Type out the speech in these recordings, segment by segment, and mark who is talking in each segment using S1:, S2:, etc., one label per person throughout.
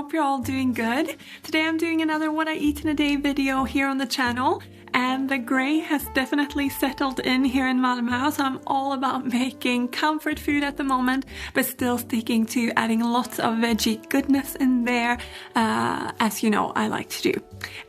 S1: hope you're all doing good. Today I'm doing another What I Eat in a Day video here on the channel. And the grey has definitely settled in here in Malmö, so I'm all about making comfort food at the moment, but still sticking to adding lots of veggie goodness in there, as you know I like to do.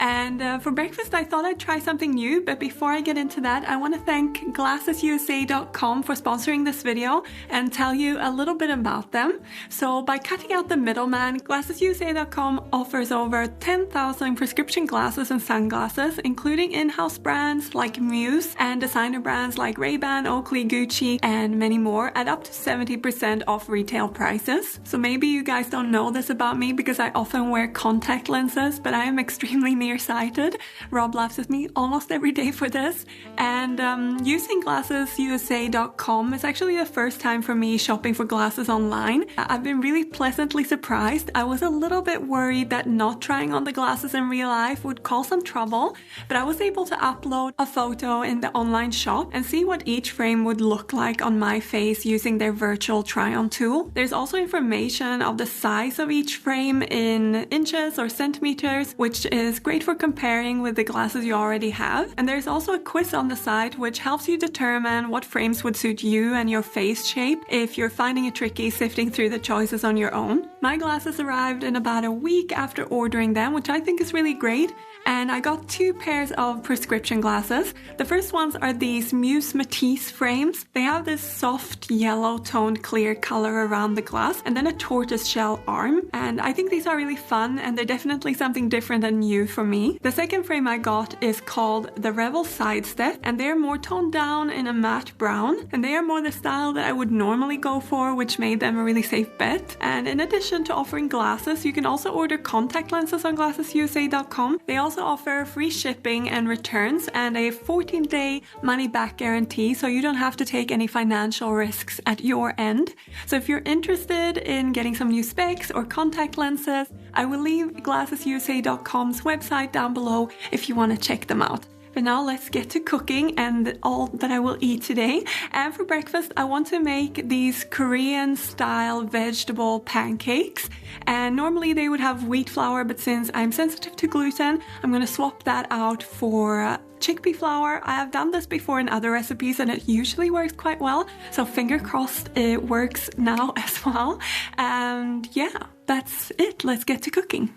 S1: And for breakfast I thought I'd try something new, but before I get into that I want to thank Glassesusa.com for sponsoring this video and tell you a little bit about them. So by cutting out the middleman, Glassesusa.com offers over 10,000 prescription glasses and sunglasses, including in-house brands like Muse and designer brands like Ray-Ban, Oakley, Gucci, and many more at up to 70% off retail prices. So maybe you guys don't know this about me because I often wear contact lenses, but I am extremely nearsighted. Rob laughs at me almost every day for this. And using Glassesusa.com is actually the first time for me shopping for glasses online. I've been really pleasantly surprised. I was a little bit worried that not trying on the glasses in real life would cause some trouble, but I was able to upload a photo in the online shop and see what each frame would look like on my face using their virtual try-on tool. There's also information of the size of each frame in inches or centimeters, which is great for comparing with the glasses you already have. And there's also a quiz on the site which helps you determine what frames would suit you and your face shape if you're finding it tricky sifting through the choices on your own. My glasses arrived in about a week after ordering them, which I think is really great. And I got 2 pairs of prescription glasses. The first ones are these Muse Matisse frames. They have this soft yellow toned clear color around the glass and then a tortoiseshell arm. And I think these are really fun and they're definitely something different and new for me. The second frame I got is called the Revel Sidestep, and they're more toned down in a matte brown. And they are more the style that I would normally go for, which made them a really safe bet. And in addition to offering glasses, you can also order contact lenses on Glassesusa.com. They also offer free shipping and returns and a 14-day money-back guarantee, so you don't have to take any financial risks at your end. So if you're interested in getting some new specs or contact lenses, I will leave Glassesusa.com's website down below if you want to check them out. But now let's get to cooking and all that I will eat today. And for breakfast, I want to make these Korean-style vegetable pancakes. And normally they would have wheat flour, but since I'm sensitive to gluten, I'm going to swap that out for chickpea flour. I have done this before in other recipes and it usually works quite well. So finger crossed it works now as well. And yeah, that's it. Let's get to cooking.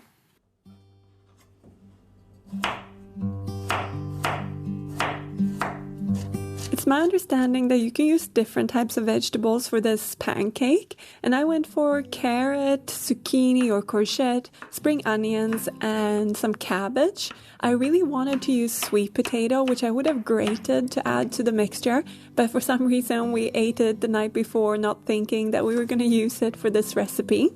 S1: It's my understanding that you can use different types of vegetables for this pancake, and I went for carrot, zucchini or courgette, spring onions and some cabbage. I really wanted to use sweet potato, which I would have grated to add to the mixture, but for some reason we ate it the night before not thinking that we were going to use it for this recipe.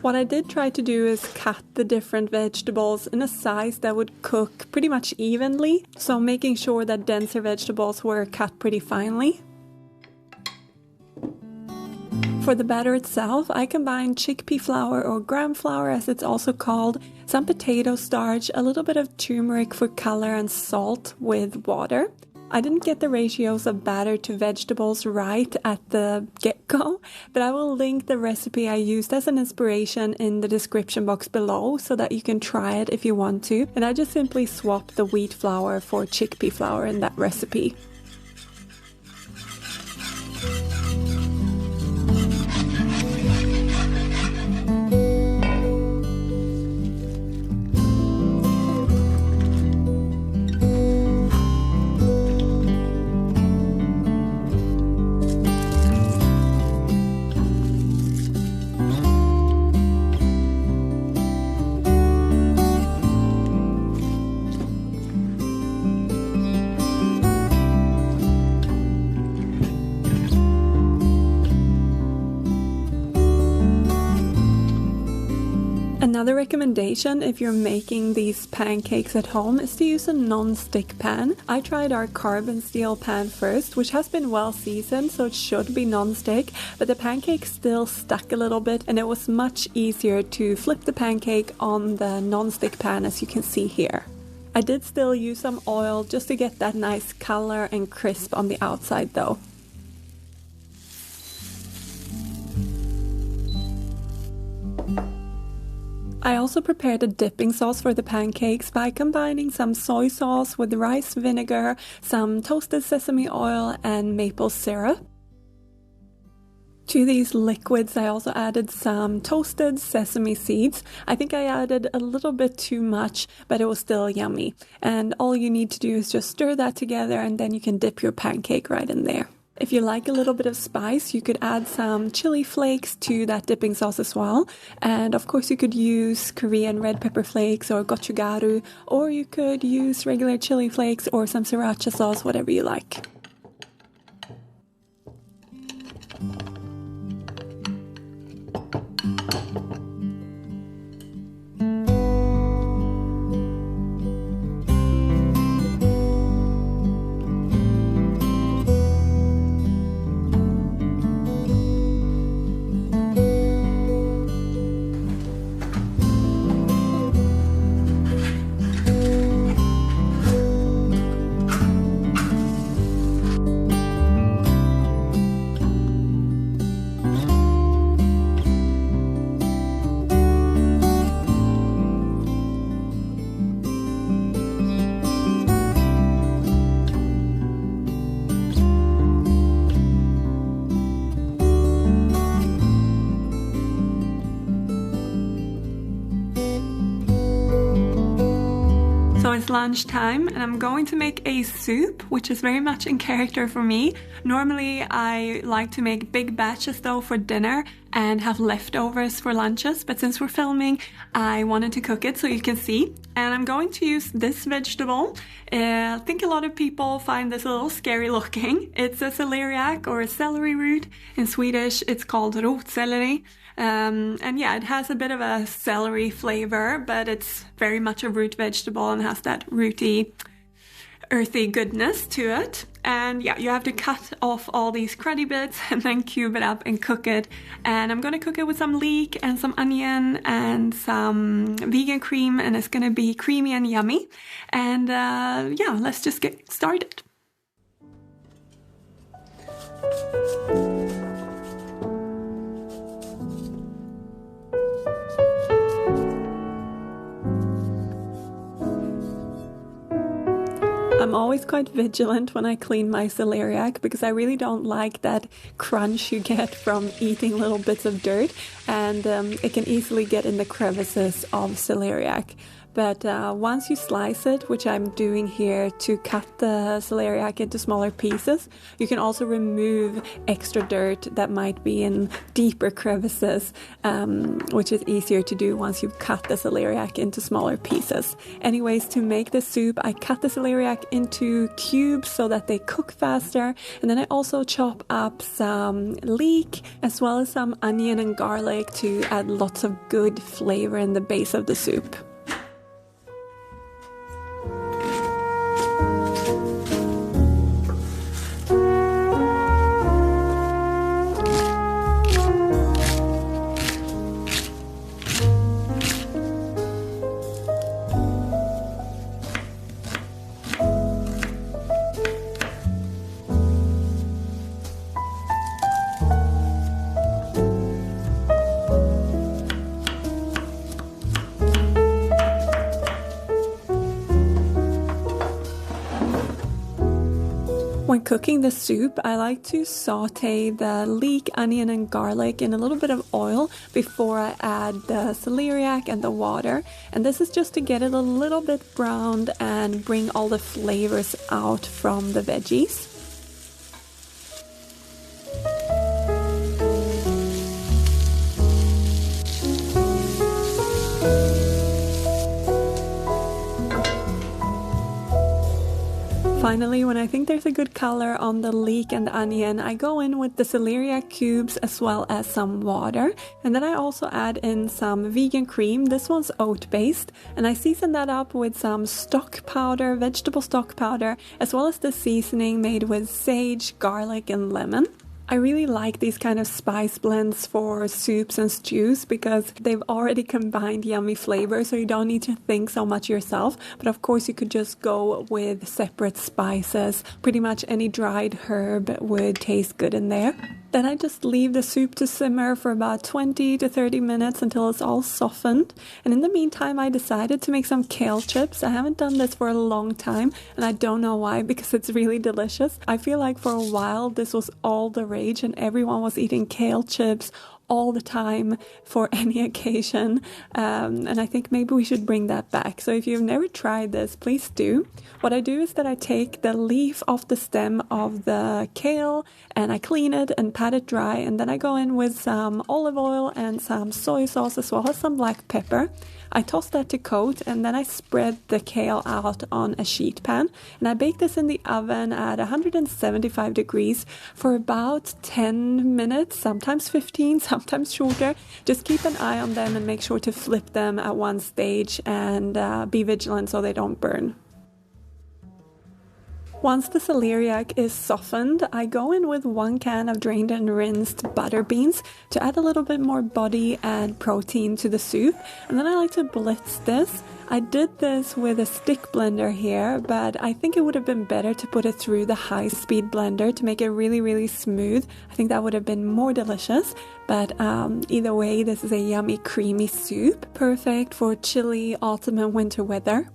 S1: What I did try to do is cut the different vegetables in a size that would cook pretty much evenly, so making sure that denser vegetables were cut pretty finely. For the batter itself, I combined chickpea flour or gram flour as it's also called, some potato starch, a little bit of turmeric for color and salt with water. I didn't get the ratios of batter to vegetables right at the get-go, but I will link the recipe I used as an inspiration in the description box below so that you can try it if you want to. And I just simply swapped the wheat flour for chickpea flour in that recipe. Another recommendation if you're making these pancakes at home is to use a non-stick pan. I tried our carbon steel pan first, which has been well seasoned, so it should be non-stick, but the pancake still stuck a little bit and it was much easier to flip the pancake on the non-stick pan, as you can see here. I did still use some oil just to get that nice color and crisp on the outside though. I also prepared a dipping sauce for the pancakes by combining some soy sauce with rice vinegar, some toasted sesame oil, and maple syrup. To these liquids, I also added some toasted sesame seeds. I think I added a little bit too much, but it was still yummy. And all you need to do is just stir that together, and then you can dip your pancake right in there. If you like a little bit of spice, you could add some chili flakes to that dipping sauce as well. And of course you could use Korean red pepper flakes or gochugaru, or you could use regular chili flakes or some sriracha sauce, whatever you like. It's lunchtime and I'm going to make a soup, which is very much in character for me. Normally I like to make big batches though for dinner and have leftovers for lunches, but since we're filming I wanted to cook it so you can see. And I'm going to use this vegetable. I think a lot of people find this a little scary looking. It's a celeriac or a celery root. In Swedish it's called rotselleri. And yeah, it has a bit of a celery flavor, but it's very much a root vegetable and has that rooty, earthy goodness to it. And yeah, you have to cut off all these cruddy bits and then cube it up and cook it. And I'm gonna cook it with some leek and some onion and some vegan cream, and it's gonna be creamy and yummy. And yeah, let's just get started. I'm always quite vigilant when I clean my celeriac because I really don't like that crunch you get from eating little bits of dirt, and it can easily get in the crevices of celeriac. But once you slice it, which I'm doing here to cut the celeriac into smaller pieces, you can also remove extra dirt that might be in deeper crevices, which is easier to do once you cut the celeriac into smaller pieces. Anyways, to make the soup, I cut the celeriac into cubes so that they cook faster, and then I also chop up some leek as well as some onion and garlic to add lots of good flavor in the base of the soup. When cooking the soup, I like to saute the leek, onion and garlic in a little bit of oil before I add the celeriac and the water. And this is just to get it a little bit browned and bring all the flavors out from the veggies. Finally, when I think there's a good color on the leek and the onion, I go in with the celeriac cubes as well as some water. And then I also add in some vegan cream. This one's oat-based. And I season that up with some stock powder, vegetable stock powder, as well as the seasoning made with sage, garlic and lemon. I really like these kind of spice blends for soups and stews because they've already combined yummy flavors, so you don't need to think so much yourself. But of course you could just go with separate spices. Pretty much any dried herb would taste good in there. Then I just leave the soup to simmer for about 20 to 30 minutes until it's all softened. And in the meantime, I decided to make some kale chips. I haven't done this for a long time, and I don't know why, because it's really delicious. I feel like for a while this was all the rage and everyone was eating kale chips all the time for any occasion, and I think maybe we should bring that back. So if you've never tried this, please do. What I do is that I take the leaf off the stem of the kale and I clean it and pat it dry, and then I go in with some olive oil and some soy sauce as well as some black pepper. I toss that to coat, and then I spread the kale out on a sheet pan, and I bake this in the oven at 175 degrees for about 10 minutes, sometimes 15, sometimes shorter. Just keep an eye on them and make sure to flip them at one stage, and be vigilant so they don't burn. Once the celeriac is softened, I go in with 1 can of drained and rinsed butter beans to add a little bit more body and protein to the soup. And then I like to blitz this. I did this with a stick blender here, but I think it would have been better to put it through the high-speed blender to make it really, really smooth. I think that would have been more delicious. But either way, this is a yummy, creamy soup, perfect for chilly autumn and winter weather.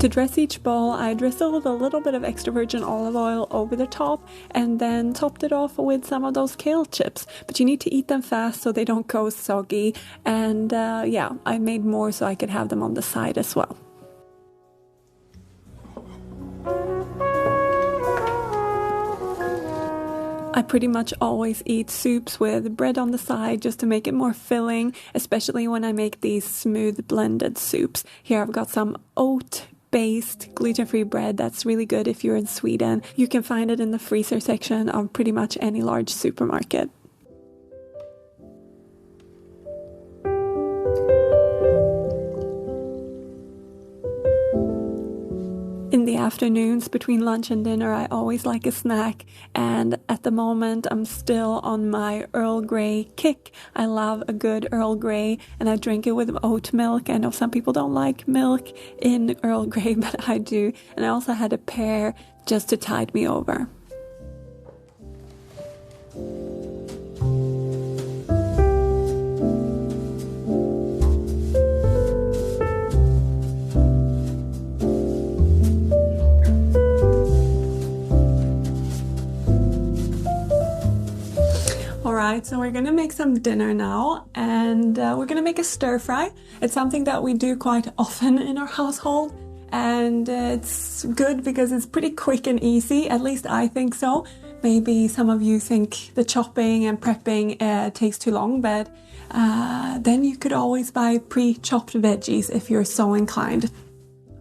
S1: To dress each bowl, I drizzled with a little bit of extra virgin olive oil over the top and then topped it off with some of those kale chips. But you need to eat them fast so they don't go soggy. And yeah, I made more so I could have them on the side as well. I pretty much always eat soups with bread on the side just to make it more filling, especially when I make these smooth blended soups. Here I've got some oat-based gluten-free bread that's really good if you're in Sweden. You can find it in the freezer section of pretty much any large supermarket. In the afternoons between lunch and dinner, I always like a snack, and at the moment I'm still on my Earl Grey kick. I love a good Earl Grey, and I drink it with oat milk. I know some people don't like milk in Earl Grey, but I do. And I also had a pear just to tide me over. Alright, so we're gonna make some dinner now, and we're gonna make a stir fry. It's something that we do quite often in our household, and it's good because it's pretty quick and easy. At least I think so. Maybe some of you think the chopping and prepping takes too long, but then you could always buy pre-chopped veggies if you're so inclined.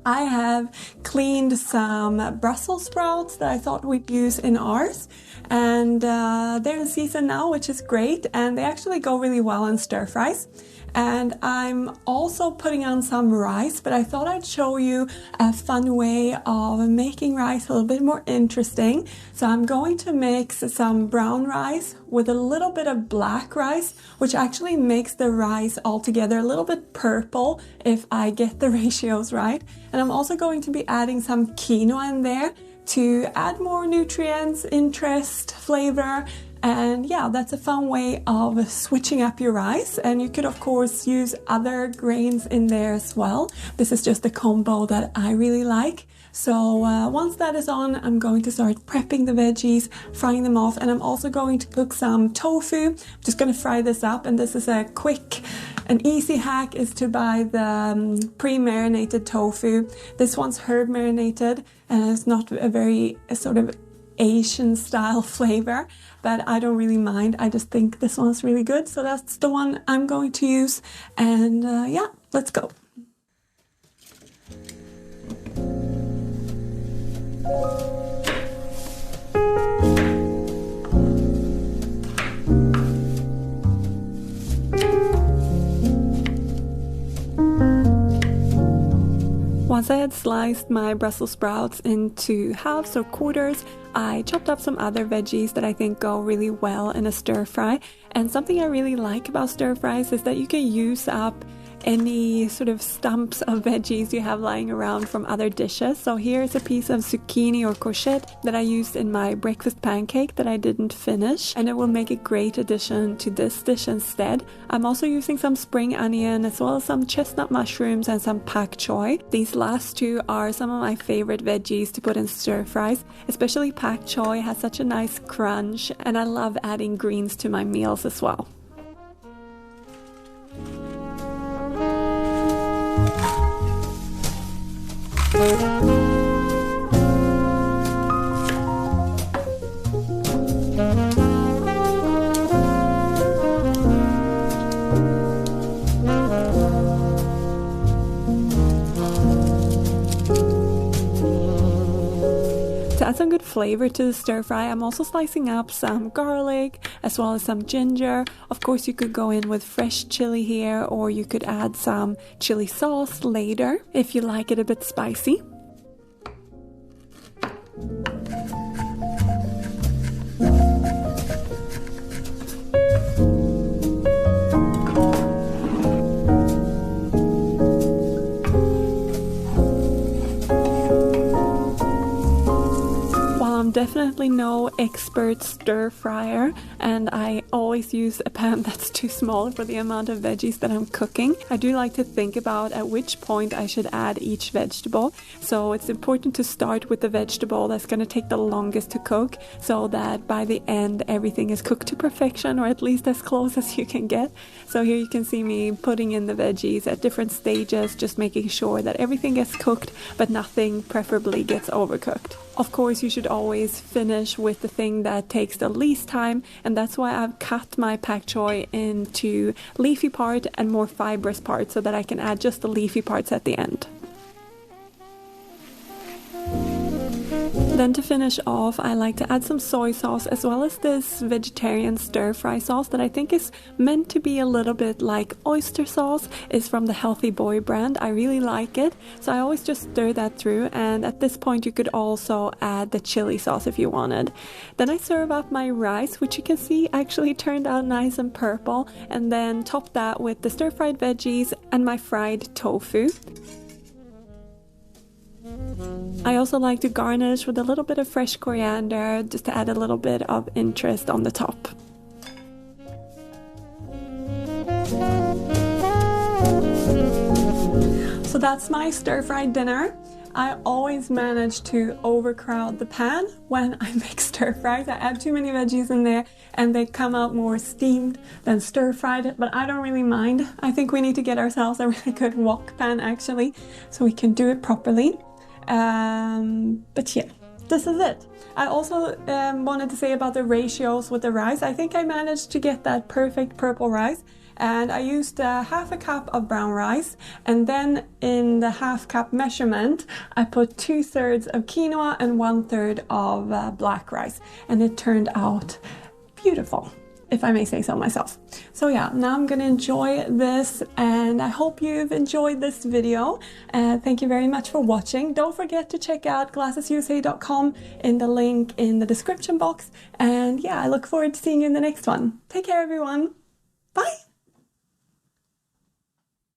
S1: I have cleaned some Brussels sprouts that I thought we'd use in ours, and they're in season now, which is great, and they actually go really well in stir fries. And I'm also putting on some rice, but I thought I'd show you a fun way of making rice a little bit more interesting. So I'm going to mix some brown rice with a little bit of black rice, which actually makes the rice altogether a little bit purple if I get the ratios right. And I'm also going to be adding some quinoa in there to add more nutrients, interest, flavor. And yeah, that's a fun way of switching up your rice. And you could of course use other grains in there as well. This is just a combo that I really like. So once that is on, I'm going to start prepping the veggies, frying them off, and I'm also going to cook some tofu. I'm just going to fry this up, and this is a quick and easy hack is to buy the pre-marinated tofu. This one's herb marinated, and it's not a very sort of Asian style flavor, but I don't really mind. I just think this one's really good, so that's the one I'm going to use. And yeah, let's go. Once I had sliced my Brussels sprouts into halves or quarters, I chopped up some other veggies that I think go really well in a stir fry. And something I really like about stir fries is that you can use up any sort of stumps of veggies you have lying around from other dishes. So here's a piece of zucchini or courgette that I used in my breakfast pancake that I didn't finish, and it will make a great addition to this dish instead. I'm also using some spring onion as well as some chestnut mushrooms and some pak choy. These last two are some of my favorite veggies to put in stir fries, especially pak choy has such a nice crunch, and I love adding greens to my meals as well. To add some good flavor to the stir fry, I'm also slicing up some garlic as well as some ginger. Of course, you could go in with fresh chili here, or you could add some chili sauce later if you like it a bit spicy. Definitely no expert stir fryer, and I always use a pan that's too small for the amount of veggies that I'm cooking. I do like to think about at which point I should add each vegetable, so it's important to start with the vegetable that's going to take the longest to cook, so that by the end everything is cooked to perfection, or at least as close as you can get. So here you can see me putting in the veggies at different stages, just making sure that everything gets cooked but nothing preferably gets overcooked. Of course, you should always finish with the thing that takes the least time, and that's why I've cut my pak choy into leafy part and more fibrous parts so that I can add just the leafy parts at the end. Then to finish off, I like to add some soy sauce as well as this vegetarian stir fry sauce that I think is meant to be a little bit like oyster sauce. It's from the Healthy Boy brand. I really like it, so I always just stir that through, and at this point you could also add the chili sauce if you wanted. Then I serve up my rice, which you can see actually turned out nice and purple, and then top that with the stir-fried veggies and my fried tofu. I also like to garnish with a little bit of fresh coriander just to add a little bit of interest on the top. So that's my stir-fried dinner. I always manage to overcrowd the pan when I make stir fries. I add too many veggies in there and they come out more steamed than stir fried, but I don't really mind. I think we need to get ourselves a really good wok pan actually, so we can do it properly. But yeah, this is it. I also wanted to say about the ratios with the rice. I think I managed to get that perfect purple rice, and I used half a cup of brown rice, and then in the half cup measurement I put 2/3 of quinoa and 1/3 of black rice, and it turned out beautiful, if I may say so myself. So yeah, now I'm gonna enjoy this, and I hope you've enjoyed this video. Thank you very much for watching. Don't forget to check out glassesusa.com in the link in the description box, and yeah, I look forward to seeing you in the next one. Take care everyone. Bye!